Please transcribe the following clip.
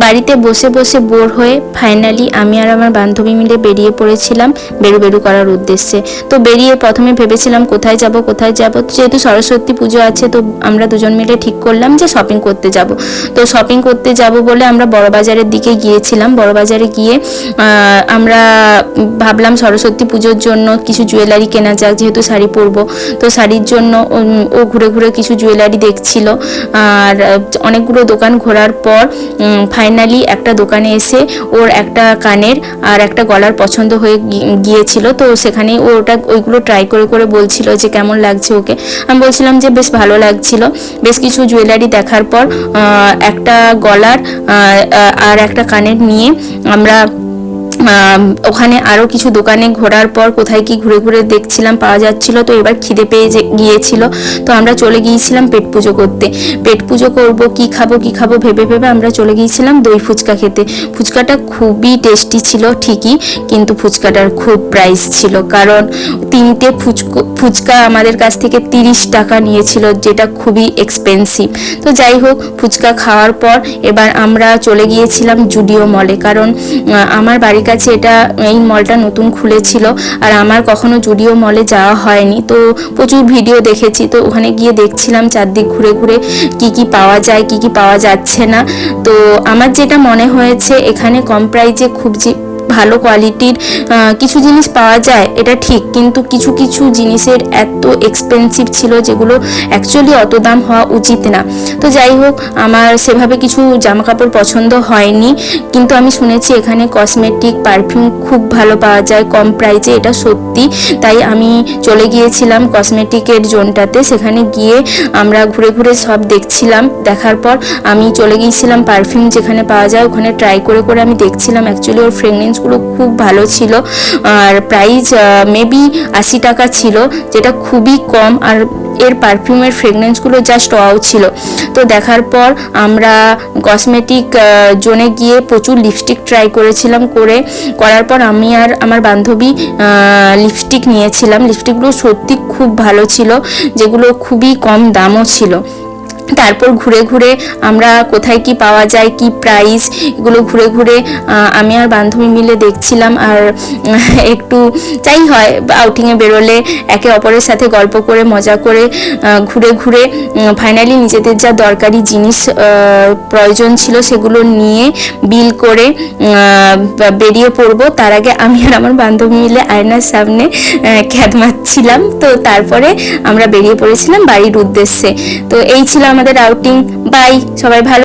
বাড়িতে বসে বসে বোর হয়ে ফাইনালি আমি আর আমার বান্ধবী মিলে বেরিয়ে পড়েছিলাম বেরু করার উদ্দেশ্যে। তো বেরিয়ে প্রথমে ভেবেছিলাম কোথায় যাব, যেহেতু সরস্বতী পুজো আছে তো আমরা দুজন মিলে ঠিক করলাম যে শপিং করতে যাব। তো শপিং করতে যাব বলে আমরা বড়বাজারের দিকে গিয়েছিলাম। বড়বাজারে গিয়ে আমরা ভাবলাম সরস্বতী পুজোর জন্য কিছু জুয়েলারি কেনা যাক, যেহেতু শাড়ি পরবো। তো শাড়ির জন্য ও ঘুরে ঘুরে কিছু জুয়েলারি দেখছিল। আর অনেকগুলো দোকান ঘোরার পর ফাইনালি একটা দোকানে এসে ওর একটা কানের আর একটা গলার পছন্দ হয়ে গিয়েছিল। তো সেখানে ওইগুলো ট্রাই করে করে বলছিল যে কেমন লাগছে ওকে। আমি বলছিলাম যে বেশ ভালো লাগছিল। বেশ কিছু জুয়েলারি দেখার পর একটা গলার আর একটা কানের নিয়ে আমরা ওখানে আরও কিছু দোকানে ঘোরার পর কোথায় কি ঘুরে ঘুরে দেখছিলাম, পাওয়া যাচ্ছিল। তো এবার খিদে পেয়ে গিয়েছিল। তো আমরা চলে গিয়েছিলাম পেট পুজো করতে। পেট পুজো করবো, কি খাবো ভেবে ভেবে আমরা চলে গিয়েছিলাম দই ফুচকা খেতে। ফুচকাটা খুবই টেস্টি ছিল ঠিকই, কিন্তু ফুচকাটার খুব প্রাইস ছিল, কারণ 3টে ফুচকা আমাদের কাছ থেকে 30 টাকা নিয়েছিল, যেটা খুবই এক্সপেন্সিভ। তো যাই হোক, ফুচকা খাওয়ার পর এবার আমরা চলে গিয়েছিলাম জুডিও মলে, কারণ আমার বাড়ির কাছে এই মলটা নতুন খুলেছিল আর আমার কখনো জুডিও মলে যাওয়া হয়নি। তো প্রচুর ভিডিও দেখেছি, তো ওখানে গিয়ে দেখছিলাম চারদিক ঘুরে ঘুরে কি কি পাওয়া যায়, কি কি পাওয়া যাচ্ছে না। তো আমার যেটা মনে হয়েছে, এখানে কম প্রাইসে খুব ভালো কোয়ালিটির কিছু জিনিস পাওয়া যায়, এটা ঠিক, কিন্তু কিছু কিছু জিনিসের এত এক্সপেন্সিভ ছিল যেগুলো অ্যাকচুয়ালি অত দাম হওয়া উচিত না। তো যাই হোক, আমার সেভাবে কিছু জামা কাপড় পছন্দ হয়নি, কিন্তু আমি শুনেছি এখানে কসমেটিক পারফিউম খুব ভালো পাওয়া যায় কম প্রাইসে, এটা সত্যি। তাই আমি চলে গিয়েছিলাম কসমেটিকের জোনটাতে। সেখানে গিয়ে আমরা ঘুরে ঘুরে সব দেখছিলাম। দেখার পর আমি চলে গিয়েছিলাম পারফিউম যেখানে পাওয়া যায় ওখানে ট্রাই করে করে আমি দেখছিলাম। অ্যাকচুয়ালি ওর ফ্রেগনেন্সগুলো খুব ভালো ছিল আর প্রাইস মেবি 80 টাকা ছিল, যেটা খুবই কম। আর এর পারফিউমের ফ্রেগনেন্সগুলো জাস্ট ওয়াও ছিল। তো দেখার পর আমরা কসমেটিক জোনে গিয়ে প্রচুর লিপস্টিক ট্রাই করেছিলাম। করার পর আমি আর আমার বান্ধবী লিপস্টিক নিয়েছিলাম। লিপস্টিকগুলো সত্যি খুব ভালো ছিল, যেগুলো খুবই কম দামও ছিল। তারপর ঘুরে ঘুরে আমরা কোথায় কি পাওয়া যায়, কি প্রাইস, এগুলো ঘুরে ঘুরে আমি আর বান্ধবী মিলে দেখছিলাম। আর একটু যাই হয়, আউটিংয়ে বেরোলে একে অপরের সাথে গল্প করে মজা করে ঘুরে ঘুরে ফাইনালি নিজেদের যা দরকারি জিনিস প্রয়োজন ছিল সেগুলো নিয়ে বিল করে বেরিয়ে পড়বো। তার আগে আমি আর আমার বান্ধবী মিলে আয়নার সামনে খ্যাত মারছিলাম। তো তারপরে আমরা বেরিয়ে পড়েছিলাম বাড়ির উদ্দেশ্যে। তো এই ছিল আমাদের আউটিং। বাই, সবাই ভালো।